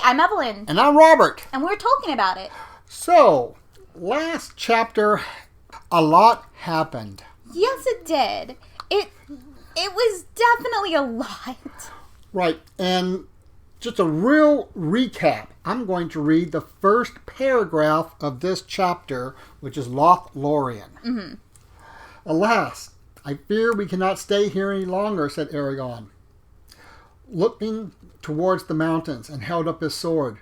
I'm Evelyn. And I'm Robert. And we're talking about it. So, last chapter, a lot happened. Yes, it did. It was definitely a lot. Right, and just a real recap. I'm going to read the first paragraph of this chapter, which is Lothlórien. Mm-hmm. Alas, I fear we cannot stay here any longer, said Aragorn, looking towards the mountains, and held up his sword.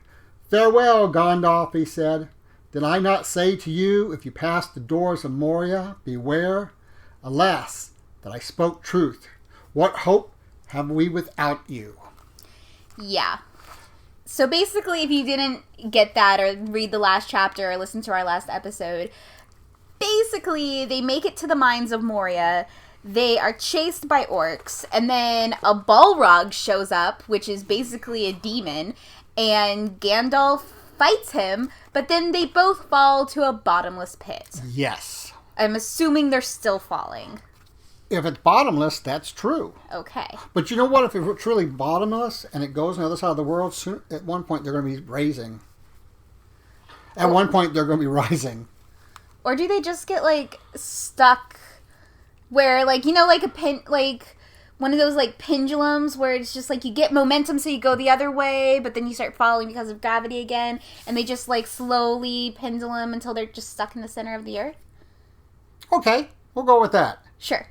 Farewell, Gandalf, he said. Did I not say to you, if you pass the doors of Moria, beware? Alas, that I spoke truth. What hope have we without you? Yeah. So basically, if you didn't get that or read the last chapter or listen to our last episode, basically, they make it to the mines of Moria. They are chased by orcs, and then a Balrog shows up, which is basically a demon, and Gandalf fights him, but then they both fall to a bottomless pit. Yes. I'm assuming they're still falling. If it's bottomless, that's true. Okay. But you know what? If it's truly bottomless and it goes on the other side of the world, soon, at one point they're going to be raising. At one point they're going to be rising. Or do they just get, like, stuck where, like, you know, like one of those, like, pendulums where it's just, like, you get momentum so you go the other way, but then you start falling because of gravity again, and they just, like, slowly pendulum until they're just stuck in the center of the earth? Okay, we'll go with that. Sure.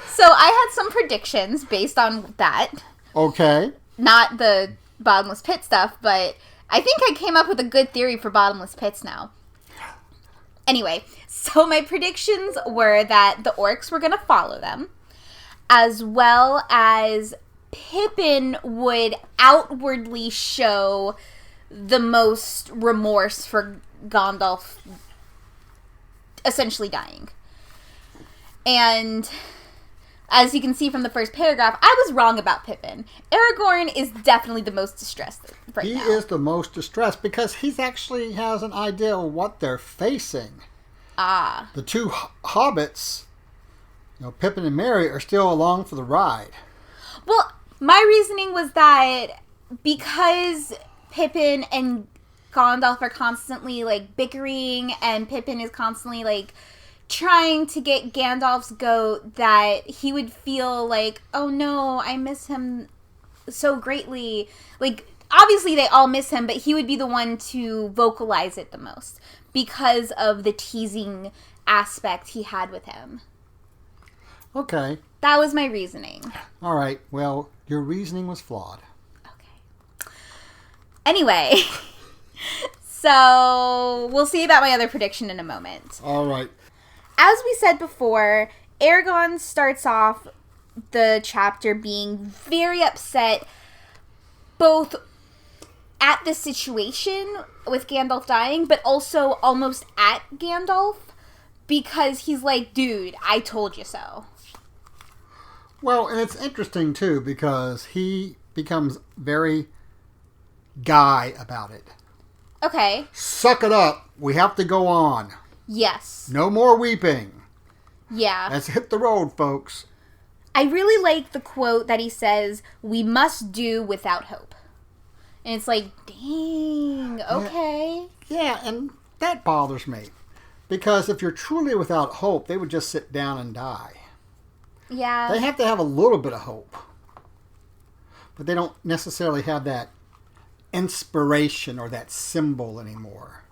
So I had some predictions based on that. Okay. Not the bottomless pit stuff, but I think I came up with a good theory for bottomless pits now. Anyway, so my predictions were that the orcs were going to follow them, as well as Pippin would outwardly show the most remorse for Gandalf essentially dying. And as you can see from the first paragraph, I was wrong about Pippin. Aragorn is definitely the most distressed right now. He is the most distressed because he actually has an idea of what they're facing. Ah. The two hobbits, Pippin and Merry, are still along for the ride. Well, my reasoning was that because Pippin and Gandalf are constantly, like, bickering, and Pippin is constantly, like, trying to get Gandalf's goat, that he would feel like, oh no, I miss him so greatly. Like, obviously they all miss him, but he would be the one to vocalize it the most because of the teasing aspect he had with him. Okay. That was my reasoning. All right. Well, your reasoning was flawed. Okay. Anyway, so we'll see about my other prediction in a moment. All right. As we said before, Aragorn starts off the chapter being very upset, both at the situation with Gandalf dying, but also almost at Gandalf, because he's like, dude, I told you so. Well, and it's interesting, too, because he becomes very guy about it. Okay. Suck it up. We have to go on. Yes. No more weeping. Yeah. Let's hit the road, folks. I really like the quote that he says, we must do without hope. And it's like, dang, okay. Yeah, and that bothers me. Because if you're truly without hope, they would just sit down and die. Yeah. They have to have a little bit of hope. But they don't necessarily have that inspiration or that symbol anymore.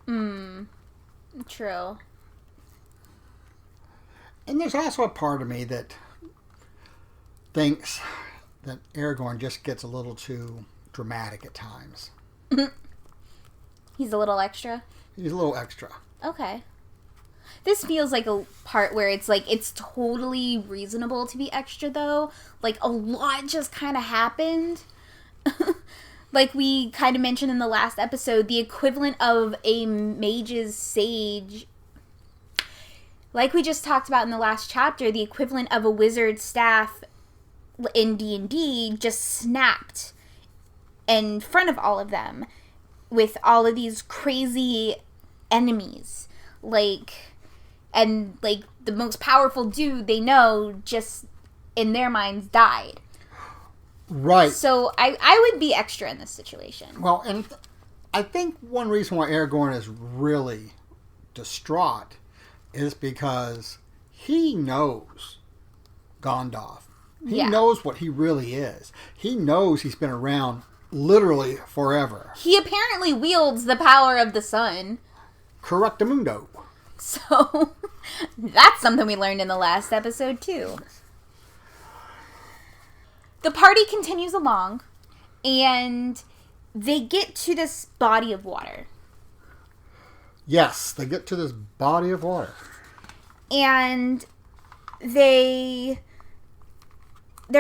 True. And there's also a part of me that thinks that Aragorn just gets a little too dramatic at times. He's a little extra? He's a little extra. Okay. This feels like a part where it's like, it's totally reasonable to be extra, though. Like, a lot just kind of happened. Like we kind of mentioned in the last episode, the equivalent of a mage's sage, like we just talked about in the last chapter, the equivalent of a wizard's staff in D&D just snapped in front of all of them with all of these crazy enemies. And the most powerful dude they know just in their minds died. Right. So I would be extra in this situation. Well, and I think one reason why Aragorn is really distraught is because he knows Gandalf. He knows what he really is. He knows he's been around literally forever. He apparently wields the power of the sun. Correctamundo. So, that's something we learned in the last episode, too. The party continues along, and they get to this body of water. Yes, they get to this body of water. And they're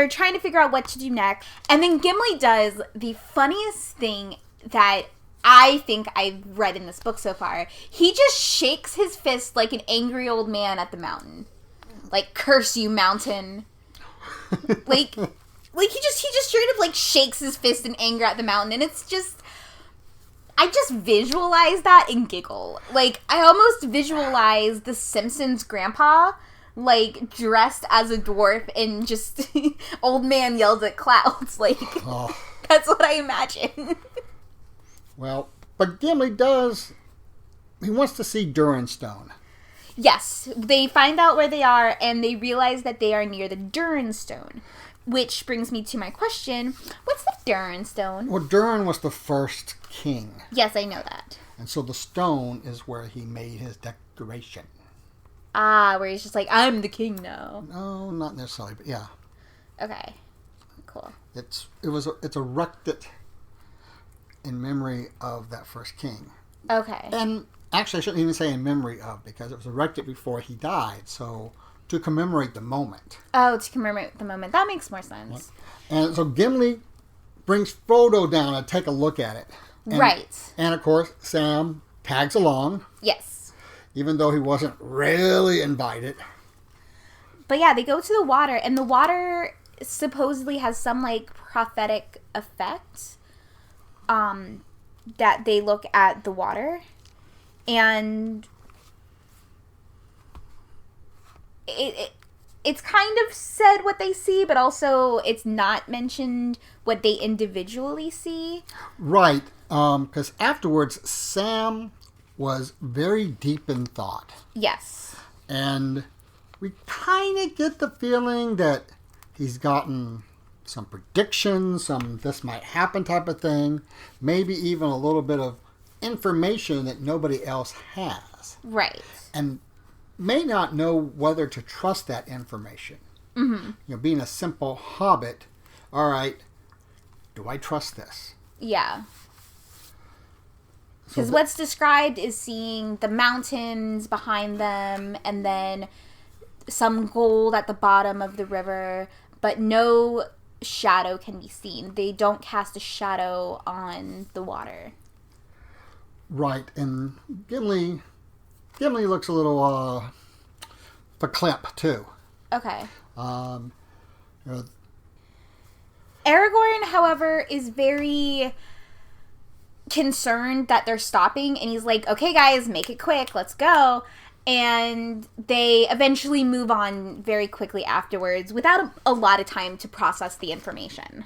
trying to figure out what to do next. And then Gimli does the funniest thing that I think I've read in this book so far. He just shakes his fist like an angry old man at the mountain. Like, curse you, mountain. Like he just straight up like shakes his fist in anger at the mountain. And it's just, I just visualize that and giggle. Like, I almost visualize the Simpsons grandpa, like, dressed as a dwarf and just old man yells at clouds. Like, that's what I imagine. Well, but Gimli he wants to see Durinstone. Yes, they find out where they are and they realize that they are near the Durinstone. Which brings me to my question, what's the Durinstone? Well, Durin was the first king. Yes, I know that. And so the stone is where he made his declaration. Ah, where he's just like, I'm the king now. No, not necessarily, but yeah. Okay, cool. It's erected in memory of that first king. Okay. And actually, I shouldn't even say in memory of, because it was erected before he died, so to commemorate the moment. Oh, to commemorate the moment. That makes more sense. And so Gimli brings Frodo down to take a look at it. And, right. And of course, Sam tags along. Yes. Even though he wasn't really invited. But yeah, they go to the water, and the water supposedly has some, like, prophetic effect. That they look at the water. And it's kind of said what they see, but also it's not mentioned what they individually see. Right, because afterwards, Sam was very deep in thought. Yes. And we kind of get the feeling that he's gotten some predictions, some this might happen type of thing, maybe even a little bit of information that nobody else has. Right. And may not know whether to trust that information. Mm-hmm. You know, being a simple hobbit, all right, do I trust this? Yeah. Because what's described is seeing the mountains behind them and then some gold at the bottom of the river, but no shadow can be seen. They don't cast a shadow on the water. Right, and Gimli looks a little verklempt too. Okay. You know, Aragorn, however, is very concerned that they're stopping, and he's like, okay guys, make it quick, let's go. And they eventually move on very quickly afterwards without a lot of time to process the information.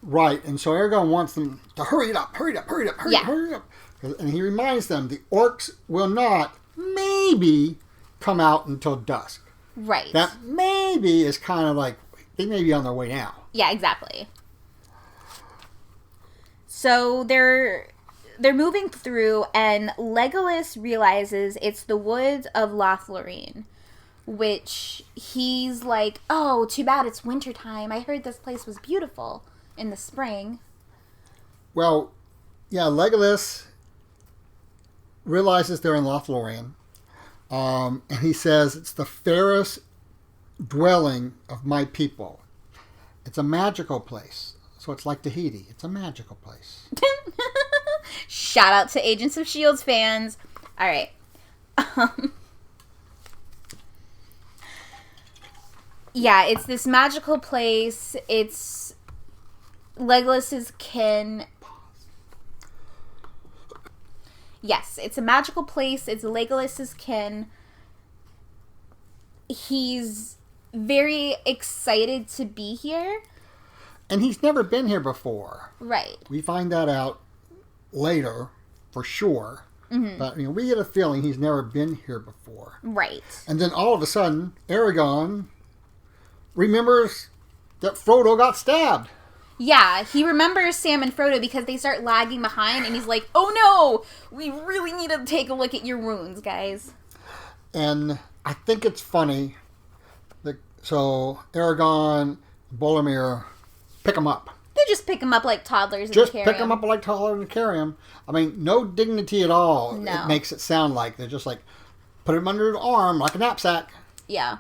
Right, and so Aragorn wants them to hurry it up, hurry up. And he reminds them the orcs will not maybe come out until dusk. Right. That maybe is kind of like, they may be on their way now. Yeah, exactly. So they're moving through, and Legolas realizes it's the woods of Lothlórien, which he's like, oh, too bad it's wintertime. I heard this place was beautiful in the spring. Well, yeah, Legolas realizes they're in Lothlórien, and he says, it's the fairest dwelling of my people. It's a magical place. So it's like Tahiti. It's a magical place. Shout out to Agents of S.H.I.E.L.D. fans. All right. Yeah, it's this magical place. It's Legolas's kin. Yes, it's a magical place. It's Legolas's kin. He's very excited to be here. And he's never been here before. Right. We find that out later, for sure. Mm-hmm. But we get a feeling he's never been here before. Right. And then all of a sudden, Aragorn remembers that Frodo got stabbed. Yeah, he remembers Sam and Frodo because they start lagging behind, and he's like, "Oh no, we really need to take a look at your wounds, guys." And I think it's funny. So Aragorn, Boromir pick him up. They just pick him up like toddlers and Just carry pick him up like toddlers and carry him. I mean, no dignity at all. No. It makes it sound like they're just like put him under the arm like a knapsack. Yeah.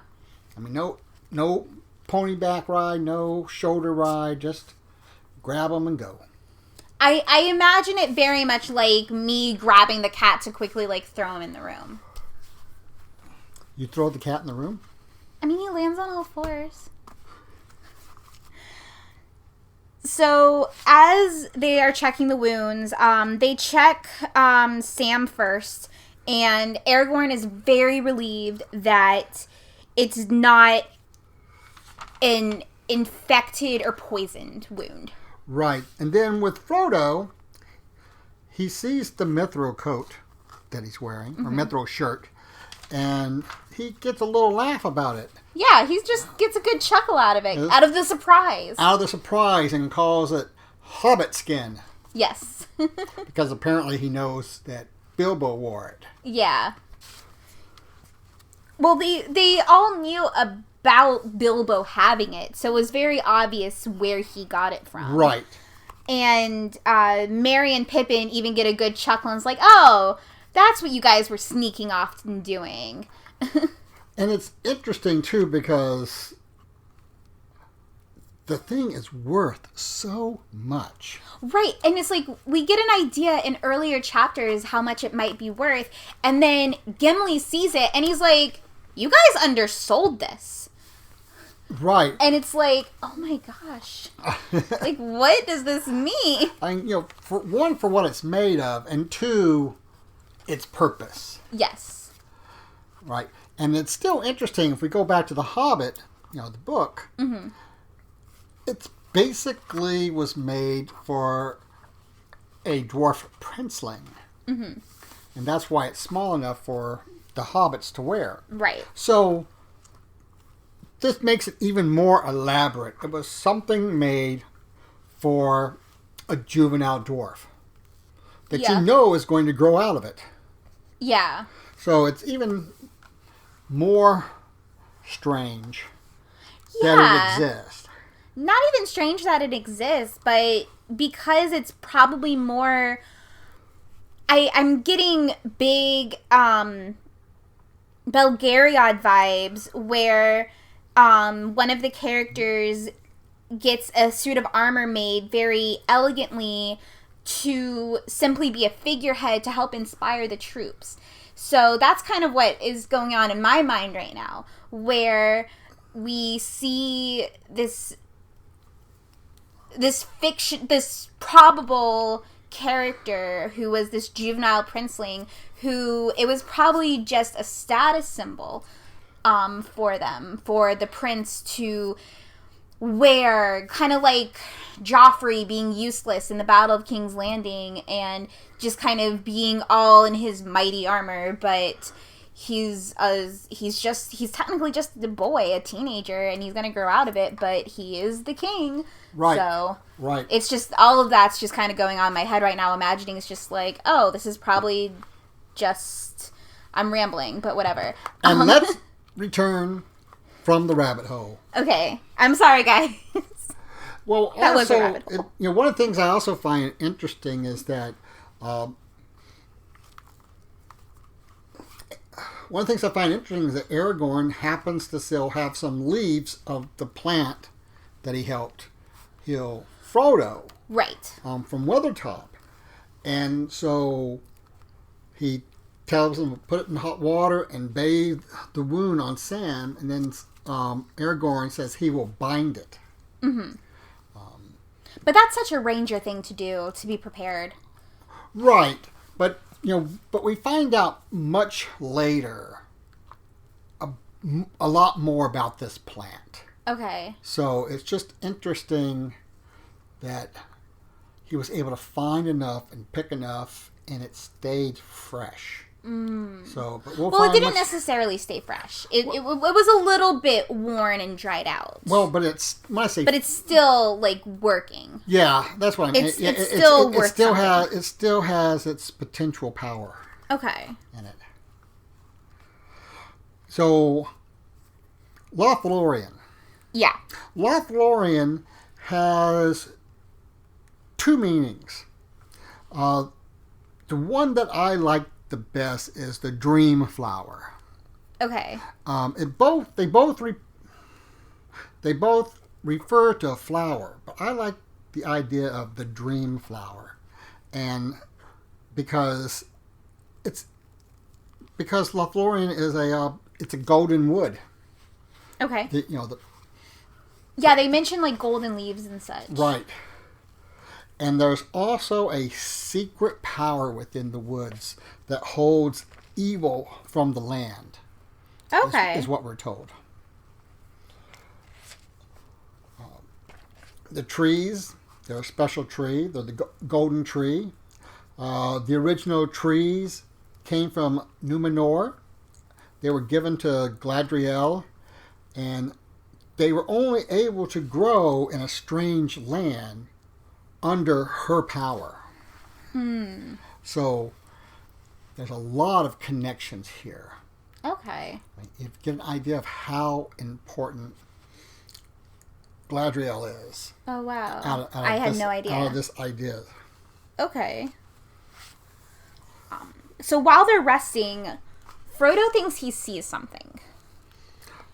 I mean, no pony back ride, no shoulder ride, just grab them and go. I imagine it very much like me grabbing the cat to quickly like throw him in the room. You throw the cat in the room? I mean, he lands on all fours. So, as they are checking the wounds, they check Sam first, and Aragorn is very relieved that it's not an infected or poisoned wound. Right. And then with Frodo, he sees the mithril coat that he's wearing, or mithril shirt, and he gets a little laugh about it. Yeah, he just gets a good chuckle out of it, out of the surprise. Out of the surprise, and calls it hobbit skin. Yes. Because apparently he knows that Bilbo wore it. Yeah. Well, they all knew about Bilbo having it, so it was very obvious where he got it from. Right. And Merry and Pippin even get a good chuckle, and it's like, oh, that's what you guys were sneaking off and doing. And it's interesting, too, because the thing is worth so much. Right. And it's like, we get an idea in earlier chapters how much it might be worth. And then Gimli sees it, and he's like, you guys undersold this. Right. And it's like, oh my gosh. Like, what does this mean? I mean, for one, for what it's made of, and two, its purpose. Yes. Right. And it's still interesting, if we go back to The Hobbit, the book, it basically was made for a dwarf princeling. Mm-hmm. And that's why it's small enough for the hobbits to wear. Right. So, this makes it even more elaborate. It was something made for a juvenile dwarf that you know is going to grow out of it. Yeah. So, it's even more strange that it exists. Not even strange that it exists, but because it's probably more... I'm getting big Belgariad vibes where one of the characters gets a suit of armor made very elegantly to simply be a figurehead to help inspire the troops. So that's kind of what is going on in my mind right now, where we see this fiction, this probable character who was this juvenile princeling, who it was probably just a status symbol for them, for the prince to wear, kind of like Joffrey being useless in the Battle of King's Landing and just kind of being all in his mighty armor, but he's technically just a boy, a teenager, and he's gonna grow out of it, but he is the king. Right. So right. It's just, all of that's just kind of going on in my head right now, imagining it's just like, oh, this is probably just, I'm rambling, but whatever. And let's return from the rabbit hole. Okay. I'm sorry, guys. Well, That was a also, rabbit hole. one of the things I also find interesting is that one of the things I find interesting is that Aragorn happens to still have some leaves of the plant that he helped heal Frodo. Right. From Weathertop. And so he tells him to put it in hot water and bathe the wound on Sam, and then Aragorn says he will bind it. Mm-hmm. But that's such a ranger thing to do, to be prepared. Right. But we find out much later, a lot more about this plant. Okay. So it's just interesting that he was able to find enough and pick enough, and it stayed fresh. So, but well, it didn't necessarily stay fresh. It was a little bit worn and dried out. Well, but it's when I say, but it's still like working. Yeah, that's what I mean. It's still worth it still has its potential power. Okay. In it. So, Lothlórien. Yeah. Lothlórien has two meanings. The one that I like the best is the dream flower. Okay. They both refer to a flower, but I like the idea of the dream flower, and because Lothlórien is it's a golden wood. Okay. Yeah, they mentioned like golden leaves and such. Right. And there's also a secret power within the woods that holds evil from the land. Okay. Is what we're told. The trees, they're a special tree. They're the golden tree. The original trees came from Numenor. They were given to Galadriel, and they were only able to grow in a strange land under her power. So there's a lot of connections here. Okay. You get an idea of how important Galadriel is. Oh, wow. I had no idea. Out of this idea. Okay. So while they're resting, Frodo thinks he sees something.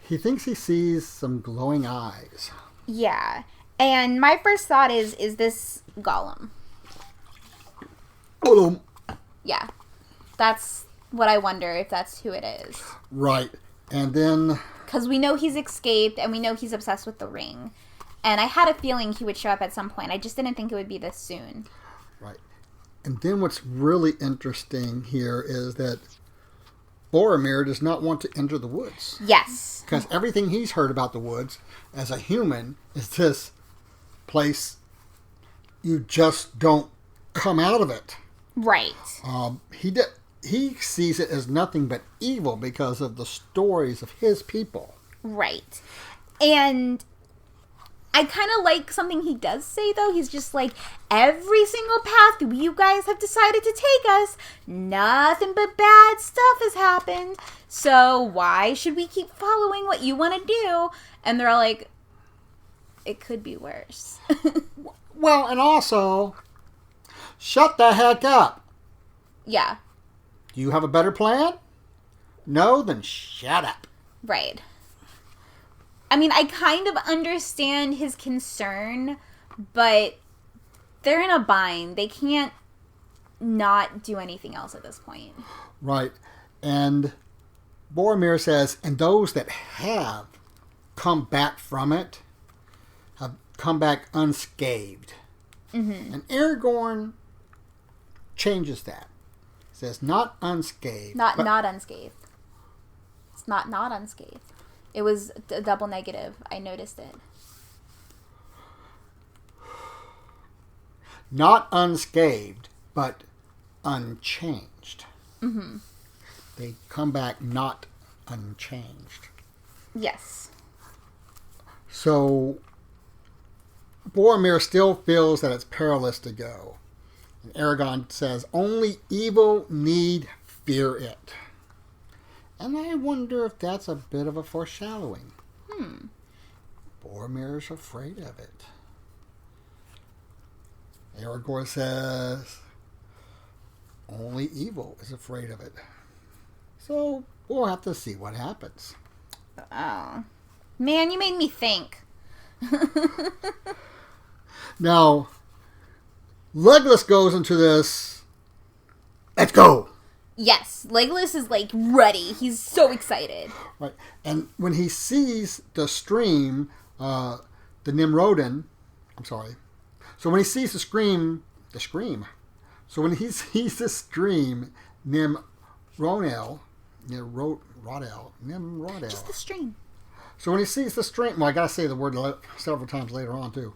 He thinks he sees some glowing eyes. Yeah. And my first thought is this Gollum? Gollum. Yeah. That's what I wonder, if that's who it is. Right. And then... Because we know he's escaped, and we know he's obsessed with the ring. And I had a feeling he would show up at some point. I just didn't think it would be this soon. Right. And then what's really interesting here is that Boromir does not want to enter the woods. Yes. Because everything he's heard about the woods as a human is this place you just don't come out of it. Right. He sees it as nothing but evil because of the stories of his people. Right. And I kind of like something he does say, though. He's just like, every single path you guys have decided to take us, nothing but bad stuff has happened. So why should we keep following what you want to do? And they're all like, it could be worse. Well, and also, shut the heck up. Yeah. Do you have a better plan? No? Then shut up. Right. I mean, I kind of understand his concern, but they're in a bind. They can't not do anything else at this point. Right. And Boromir says, and those that have come back from it have come back unscathed. Mm-hmm. And Aragorn changes that. Says not unscathed. Not unscathed. It's not unscathed. It was a double negative. I noticed it. Not unscathed, but unchanged. Mm-hmm. They come back not unchanged. Yes. So Boromir still feels that it's perilous to go. And Aragorn says, only evil need fear it. And I wonder if that's a bit of a foreshadowing. Boromir's afraid of it. Aragorn says, only evil is afraid of it. So we'll have to see what happens. Oh. Man, you made me think. Now, Legolas goes into this, let's go. Yes, Legolas is like ready. He's so excited. Right. And when he sees the stream, the Nimrodin, I'm sorry. So when he sees the scream. So when he sees the stream, Nimrodin, Rodell. Just the stream. So when he sees the stream, well, I gotta say the word several times later on too.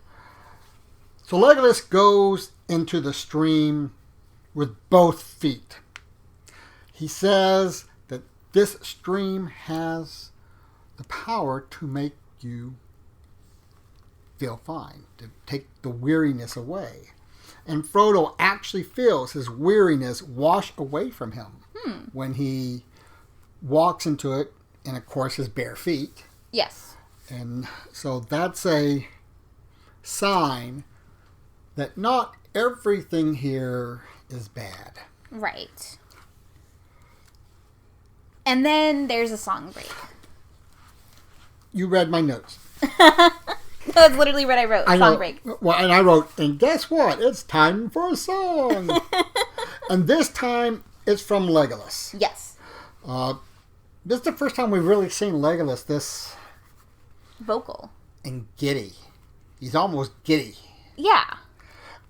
So Legolas goes into the stream with both feet. He says that this stream has the power to make you feel fine, to take the weariness away. And Frodo actually feels his weariness wash away from him when he walks into it, and of course his bare feet. Yes. And so that's a sign that not everything here is bad. Right. And then there's a song break. You read my notes. That's literally what I wrote. Song break. Well, and I wrote, and guess what? It's time for a song. And this time, it's from Legolas. Yes. This is the first time we've really seen Legolas this... vocal. And giddy. He's almost giddy. Yeah.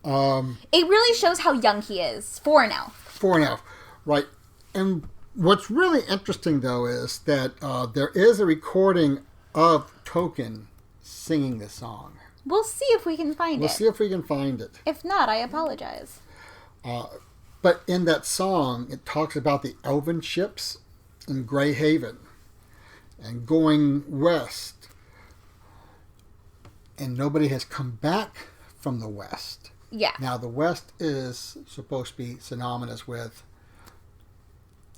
It really shows how young he is. 4 and elf. 4 and elf. Right. And what's really interesting, though, is that there is a recording of Tolkien singing this song. We'll see if we can find it. We'll see if we can find it. If not, I apologize. But in that song, it talks about the elven ships in Greyhaven and going west. And nobody has come back from the west. Yeah. Now, the west is supposed to be synonymous with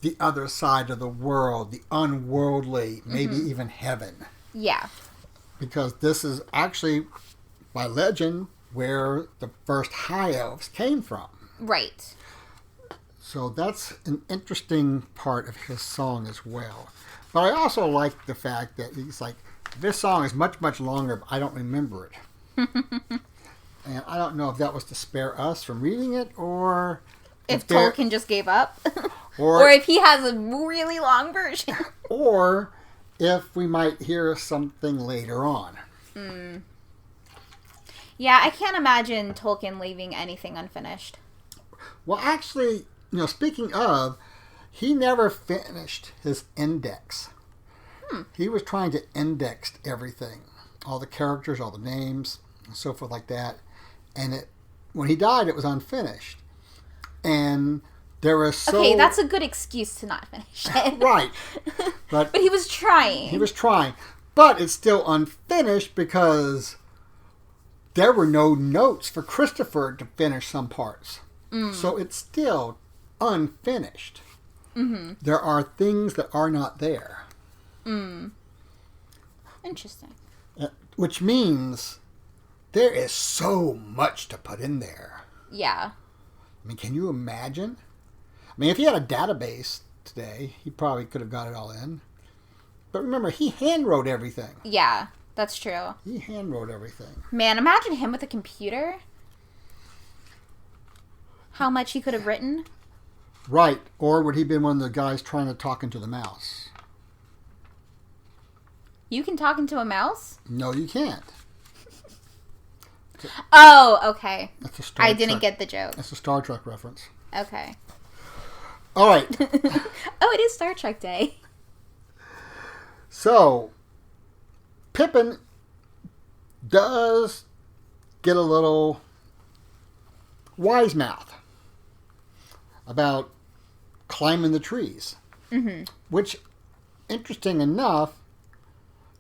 the other side of the world, the unworldly, maybe even heaven. Yeah. Because this is actually, by legend, where the first high elves came from. Right. So that's an interesting part of his song as well. But I also like the fact that he's like, this song is much, much longer, but I don't remember it. And I don't know if that was to spare us from reading it, or... If Tolkien just gave up. Or if he has a really long version. Or if we might hear something later on. Yeah, I can't imagine Tolkien leaving anything unfinished. Well, actually, speaking of, he never finished his index. He was trying to index everything. All the characters, all the names, and so forth like that. And when he died, it was unfinished. And there was so... Okay, that's a good excuse to not finish it. Right. But he was trying. He was trying. But it's still unfinished because there were no notes for Christopher to finish some parts. So it's still unfinished. There are things that are not there. Interesting. Which means there is so much to put in there. Yeah. I mean, can you imagine? I mean, if he had a database today, he probably could have got it all in. But remember, he hand-wrote everything. Yeah, that's true. He hand-wrote everything. Man, imagine him with a computer. How much he could have written. Right. Or would he have been one of the guys trying to talk into the mouse? You can talk into a mouse? No, you can't. Oh, okay. That's a Star I didn't Trek. get the joke. That's a Star Trek reference. Okay. All right. Oh, it is Star Trek Day. So, Pippin does get a little wise mouth about climbing the trees. Which, interesting enough,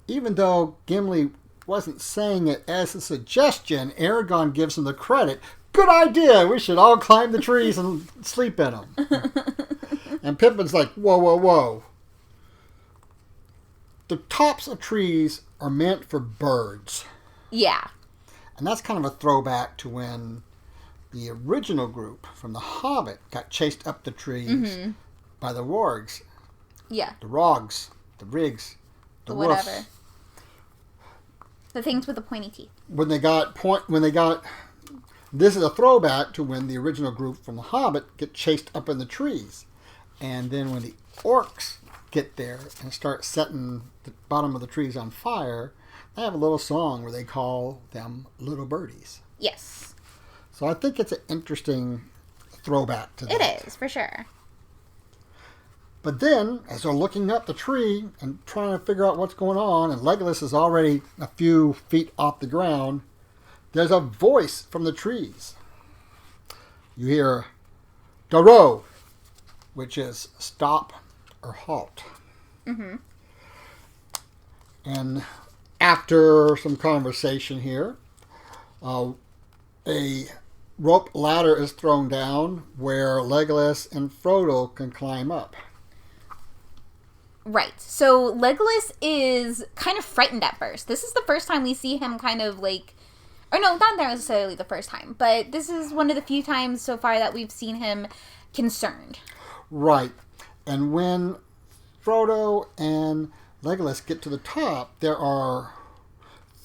even though Gimli wasn't saying it as a suggestion, Aragorn gives him the credit. Good idea. We should all climb the trees and sleep in them. And Pippin's like, whoa, whoa, whoa. The tops of trees are meant for birds. Yeah. And that's kind of a throwback to when the original group from The Hobbit got chased up the trees by the wargs. Yeah. The rogs, the rigs, the whatever. woofs. The things with the pointy teeth. This is a throwback to when the original group from The Hobbit get chased up in the trees. And then when the orcs get there and start setting the bottom of the trees on fire, they have a little song where they call them little birdies. Yes. So I think it's an interesting throwback to that. It is, for sure. But then, as they're looking up the tree and trying to figure out what's going on, and Legolas is already a few feet off the ground, there's a voice from the trees. You hear Daro, which is stop or halt. Mm-hmm. And after some conversation here, a rope ladder is thrown down where Legolas and Frodo can climb up. Right. So Legolas is kind of frightened at first. This is the first time we see him kind of like... Or no, not necessarily the first time, but this is one of the few times so far that we've seen him concerned. Right. And when Frodo and Legolas get to the top, there are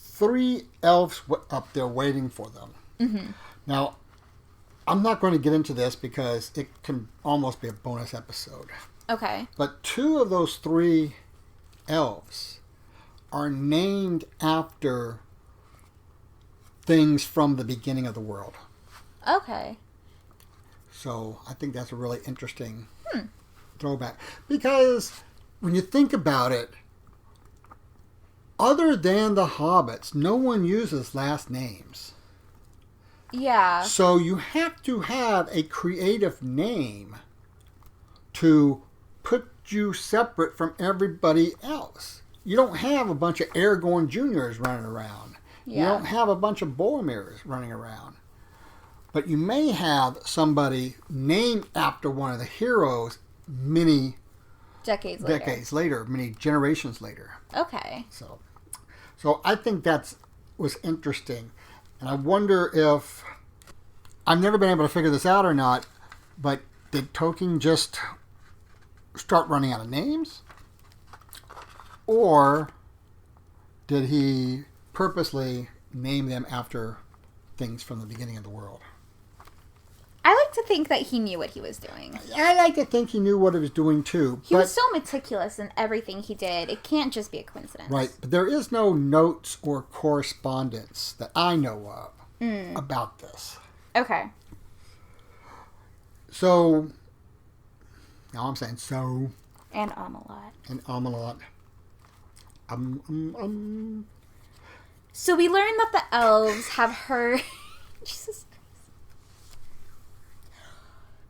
3 elves up there waiting for them. Mm-hmm. Now, I'm not going to get into this because it can almost be a bonus episode. Okay. But 2 of those 3 elves are named after things from the beginning of the world. Okay. So I think that's a really interesting throwback. Because when you think about it, other than the hobbits, no one uses last names. Yeah. So you have to have a creative name to put you separate from everybody else. You don't have a bunch of Aragorn Juniors running around. Yeah. You don't have a bunch of Boromirs running around. But you may have somebody named after one of the heroes many decades later, many generations later. Okay. So I think that was interesting. And I wonder if... I've never been able to figure this out or not, but did Tolkien just start running out of names? Or did he purposely name them after things from the beginning of the world? I like to think that he knew what he was doing. I like to think he knew what he was doing too. He was so meticulous in everything he did. It can't just be a coincidence. Right. But there is no notes or correspondence that I know of about this. Okay. So, now I'm saying so. And a lot. And a lot. So we learned that the elves have heard... Jesus Christ.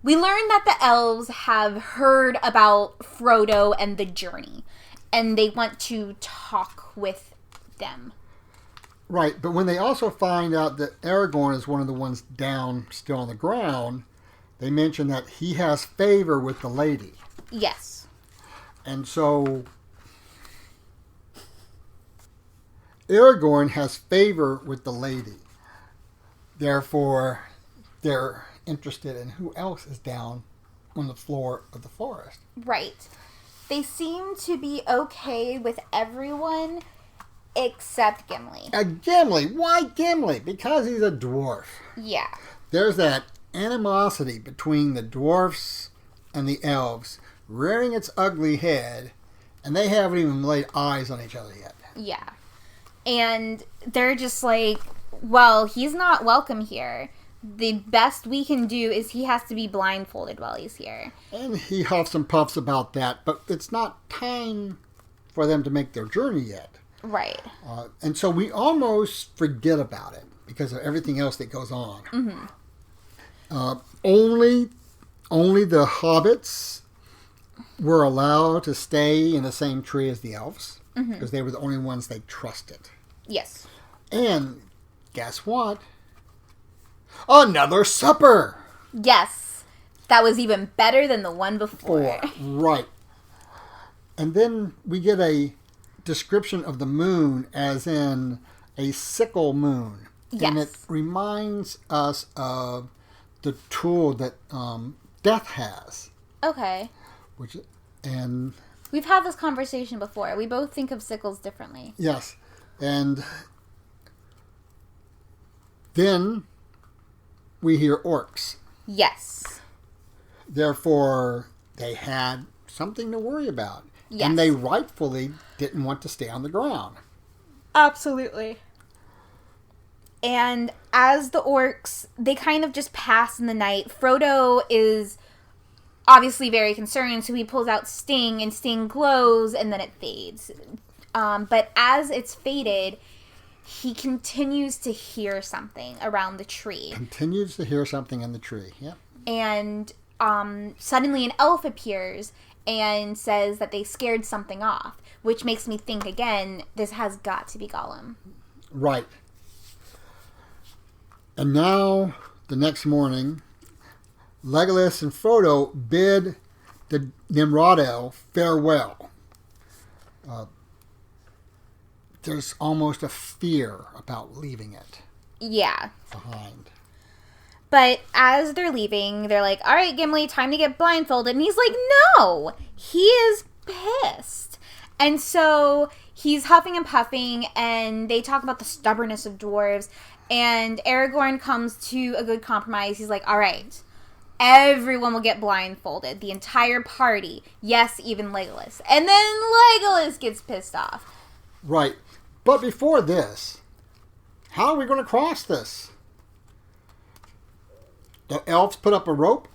We learned that the elves have heard about Frodo and the journey. And they want to talk with them. Right, but when they also find out that Aragorn is one of the ones down still on the ground, they mention that he has favor with the lady. Yes. And so Aragorn has favor with the lady. Therefore, they're interested in who else is down on the floor of the forest. Right. They seem to be okay with everyone except Gimli. Gimli? Why Gimli? Because he's a dwarf. Yeah. There's that animosity between the dwarfs and the elves rearing its ugly head, and they haven't even laid eyes on each other yet. Yeah. And they're just like, well, he's not welcome here. The best we can do is he has to be blindfolded while he's here. And he huffs and puffs about that, but it's not time for them to make their journey yet. Right. And so we almost forget about it because of everything else that goes on. Mm-hmm. Only the hobbits were allowed to stay in the same tree as the elves because they were the only ones they trusted. Yes. And guess what? Another supper! Yes. That was even better than the one before. Right. And then we get a description of the moon as in a sickle moon. Yes. And it reminds us of the tool that Death has. Okay. And we've had this conversation before. We both think of sickles differently. Yes. And then we hear orcs. Yes. Therefore, they had something to worry about. Yes. And they rightfully didn't want to stay on the ground. Absolutely. And as the orcs, they kind of just pass in the night. Frodo is obviously very concerned, so he pulls out Sting, and Sting glows, and then it fades. But as it's faded, he continues to hear something around the tree. Continues to hear something in the tree, yeah. And suddenly an elf appears and says that they scared something off, which makes me think again, this has got to be Gollum. Right. And now, the next morning, Legolas and Frodo bid the Nimrodel farewell. There's almost a fear about leaving it. Yeah. Behind. But as they're leaving, they're like, all right, Gimli, time to get blindfolded. And he's like, no! He is pissed. And so he's huffing and puffing, and they talk about the stubbornness of dwarves. And Aragorn comes to a good compromise. He's like, all right, everyone will get blindfolded. The entire party. Yes, even Legolas. And then Legolas gets pissed off. Right. But before this, how are we going to cross this? The elves put up a rope,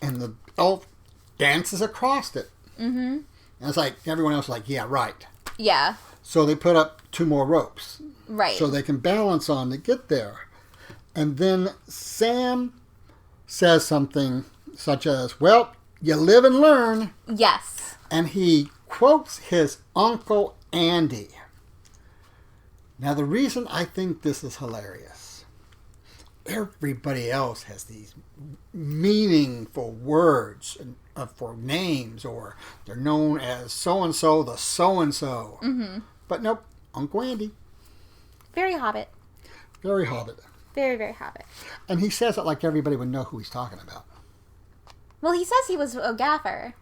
and the elf dances across it. Mm-hmm. And it's like, everyone else is like, yeah, right. Yeah. So they put up 2 more ropes. Right. So they can balance on to get there. And then Sam says something such as, well, you live and learn. Yes. And he quotes his Uncle Andy. Now, the reason I think this is hilarious, everybody else has these meaningful words for names, or they're known as so-and-so, the so-and-so. Mm-hmm. But nope, Uncle Andy. Very Hobbit. Very Hobbit. Very, very Hobbit. And he says it like everybody would know who he's talking about. Well, he says he was a gaffer.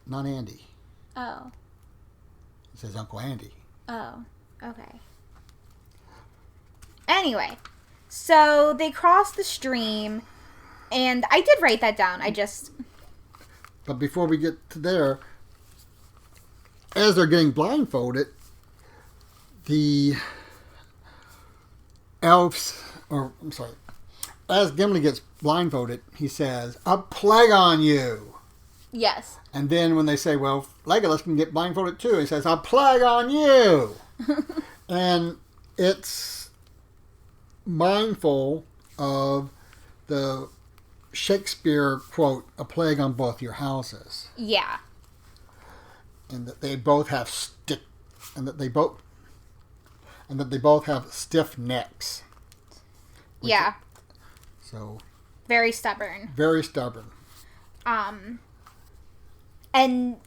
Not Andy. Oh. He says Uncle Andy. Oh, okay. Anyway, so they cross the stream, and I did write that down. But before we get to there, as they're getting blindfolded, the elves, as Gimli gets blindfolded, he says, a plague on you. Yes. And then when they say, well, Legolas can get blindfolded too, he says, a plague on you. And it's mindful of the Shakespeare quote, a plague on both your houses. Yeah. And that they both have stiff necks. Yeah. So. Very stubborn. Very stubborn. And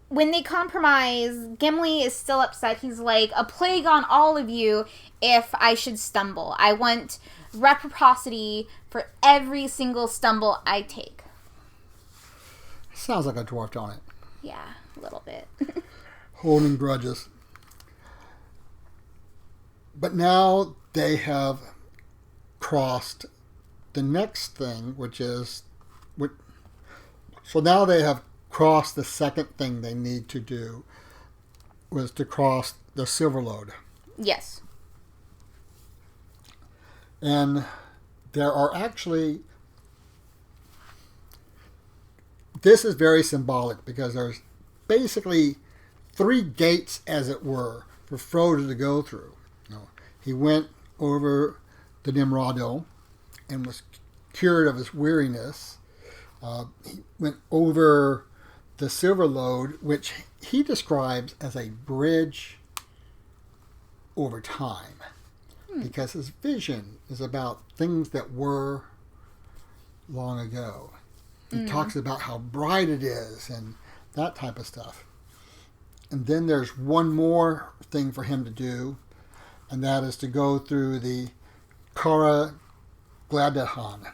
when they compromise, Gimli is still upset. He's like, a plague on all of you if I should stumble. I want reciprocity for every single stumble I take. Sounds like a dwarf, don't it? Yeah, a little bit. Holding grudges. But now they have crossed the next thing, so now they have crossed the second thing they need to do, was to cross the Silverlode. Yes. And there are actually, this is very symbolic because there's basically 3 gates, as it were, for Frodo to go through. He went over the Nimrodel and was cured of his weariness. He went over the Silverlode, which he describes as a bridge over time. Because his vision is about things that were long ago. He talks about how bright it is and that type of stuff. And then there's one more thing for him to do, and that is to go through the Kara Gladahan,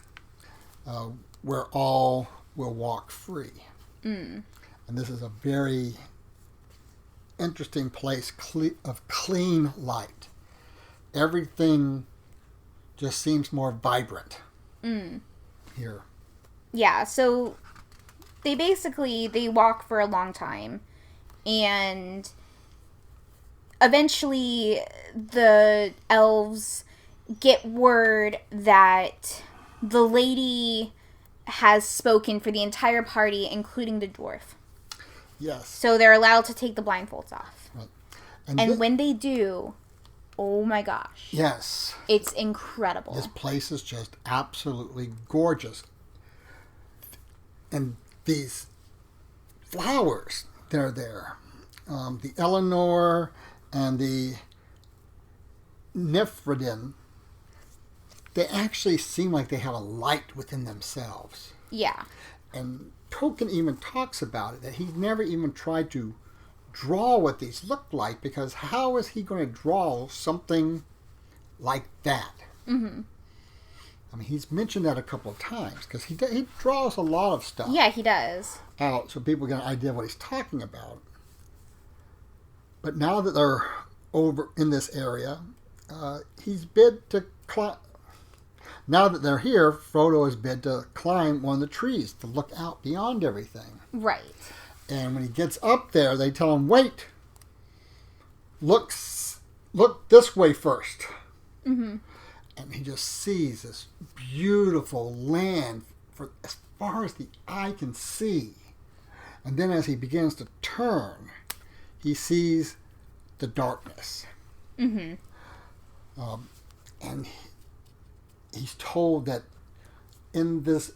where all will walk free. And this is a very interesting place of clean light. Everything just seems more vibrant here. Yeah, so they walk for a long time, and eventually the elves get word that the lady has spoken for the entire party, including the dwarf. Yes. So they're allowed to take the blindfolds off. Right. And when they do, oh my gosh. Yes. It's incredible. This place is just absolutely gorgeous. And these flowers that are there, the Eleanor and the Nephrodin, they actually seem like they have a light within themselves. Yeah. And Tolkien even talks about it, that he's never even tried to draw what these look like, because how is he going to draw something like that? Mm-hmm. I mean, he's mentioned that a couple of times, because he draws a lot of stuff. Yeah, he does. Out so people get an idea of what he's talking about. But now that they're over in this area, he's bid to climb. Now that they're here, Frodo is bid to climb one of the trees to look out beyond everything. Right. And when he gets up there, they tell him, "Wait, look this way first." Mm-hmm. And he just sees this beautiful land for as far as the eye can see. And then as he begins to turn, he sees the darkness. Mm-hmm. And he's told that in this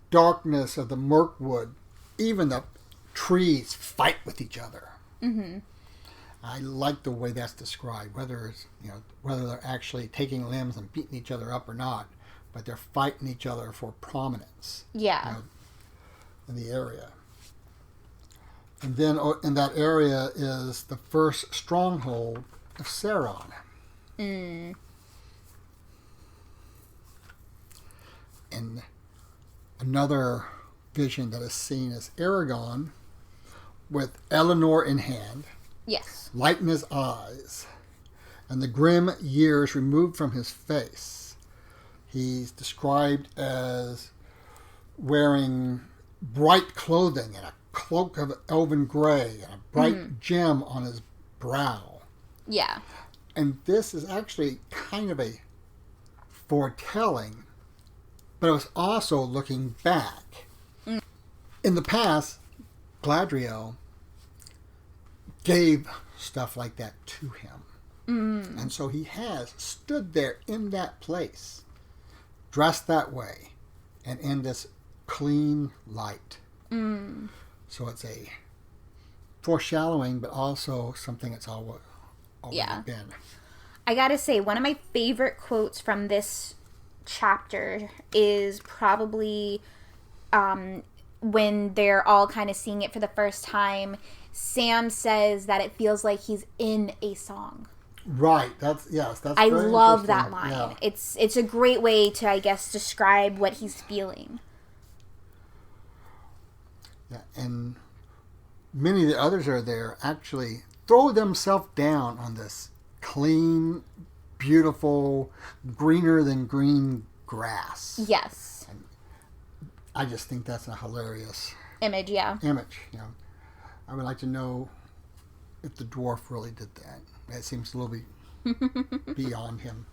darkness of the Mirkwood, even the trees fight with each other. Mm-hmm. I like the way that's described, whether they're actually taking limbs and beating each other up or not, but they're fighting each other for prominence. Yeah. In the area. And then in that area is the first stronghold of Sauron. Mm. And another vision that is seen is Aragorn with Eleanor in hand, Yes. light in his eyes, and the grim years removed from his face. He's described as wearing bright clothing and a cloak of elven gray and a bright gem on his brow. Yeah. And this is actually kind of a foretelling, but it was also looking back. Mm. In the past, Galadriel gave stuff like that to him. Mm. And so he has stood there in that place, dressed that way, and in this clean light. Mm. So it's a foreshadowing, but also something that's always been. I gotta say, one of my favorite quotes from this chapter is probably when they're all kind of seeing it for the first time. Sam says that it feels like he's in a song. Right. That's I love that interesting. line. Yeah. It's a great way to, I guess, describe what he's feeling. Yeah, and many of the others are there actually throw themselves down on this clean, beautiful, greener than green grass. Yes. And I just think that's a hilarious image. Yeah. I would like to know if the dwarf really did that. That seems a little bit beyond him.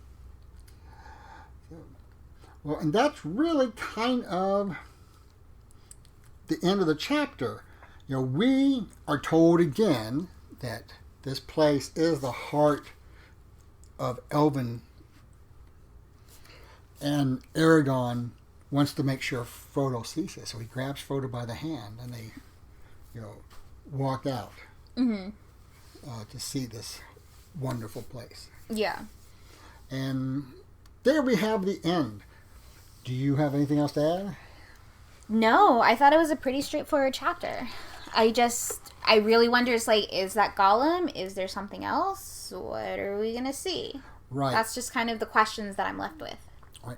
Well, and that's really kind of the end of the chapter. We are told again that this place is the heart of Elven, and Aragorn wants to make sure Frodo sees it, so he grabs Frodo by the hand, and they, walk out to see this wonderful place. Yeah. And there we have the end. Do you have anything else to add? No, I thought it was a pretty straightforward chapter. I really wonder, is that Gollum? Is there something else? What are we going to see? Right. That's just kind of the questions that I'm left with. Right.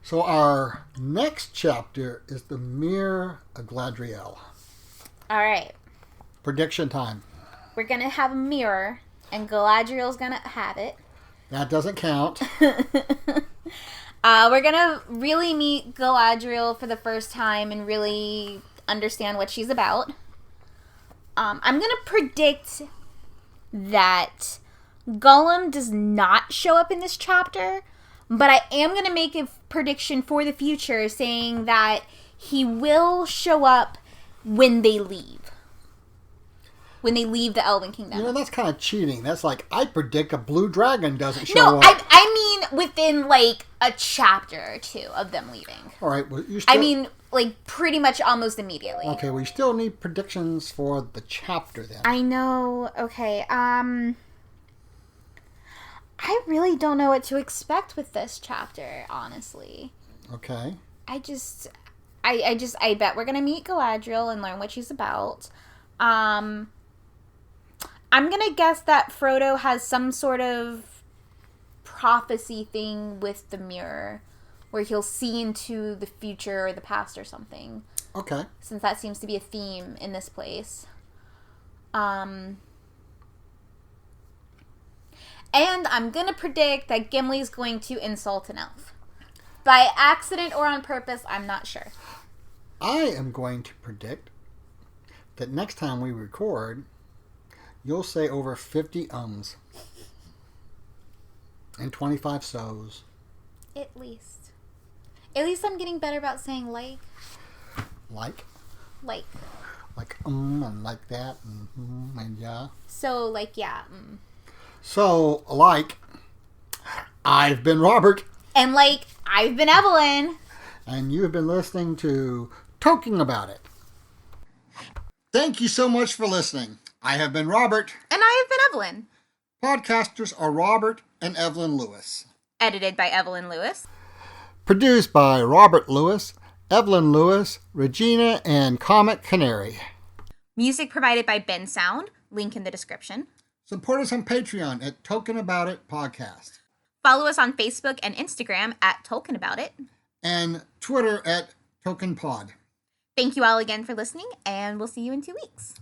So our next chapter is the Mirror of Galadriel. All right. Prediction time. We're going to have a mirror, and Galadriel's going to have it. That doesn't count. We're going to really meet Galadriel for the first time and really understand what she's about. I'm going to predict that Gollum does not show up in this chapter, but I am going to make a prediction for the future saying that he will show up when they leave. When they leave the Elven Kingdom. You know, that's kind of cheating. That's like, I predict a blue dragon doesn't show No, up. I mean within, like, a chapter or two of them leaving. All right, well, you still... I mean, like, pretty much almost immediately. Okay, we still need predictions for the chapter then. I know. Okay, I really don't know what to expect with this chapter, honestly. Okay. I bet we're gonna meet Galadriel and learn what she's about. I'm gonna guess that Frodo has some sort of prophecy thing with the mirror, where he'll see into the future or the past or something. Okay. Since that seems to be a theme in this place. And I'm gonna predict that Gimli's going to insult an elf. By accident or on purpose, I'm not sure. I am going to predict that next time we record, you'll say over 50 ums. And 25 so's. At least. At least I'm getting better about saying like. Like? Like. Like and like that and yeah. So like yeah. So like, I've been Robert. And like, I've been Evelyn. And you've been listening to Talking About It. Thank you so much for listening. I have been Robert. And I have been Evelyn. Podcasters are Robert and Evelyn Lewis. Edited by Evelyn Lewis. Produced by Robert Lewis, Evelyn Lewis, Regina, and Comic Canary. Music provided by Ben Sound. Link in the description. Support us on Patreon at Talking About It Podcast. Follow us on Facebook and Instagram at Tolkien About It. And Twitter at TokenPod. Thank you all again for listening, and we'll see you in 2 weeks.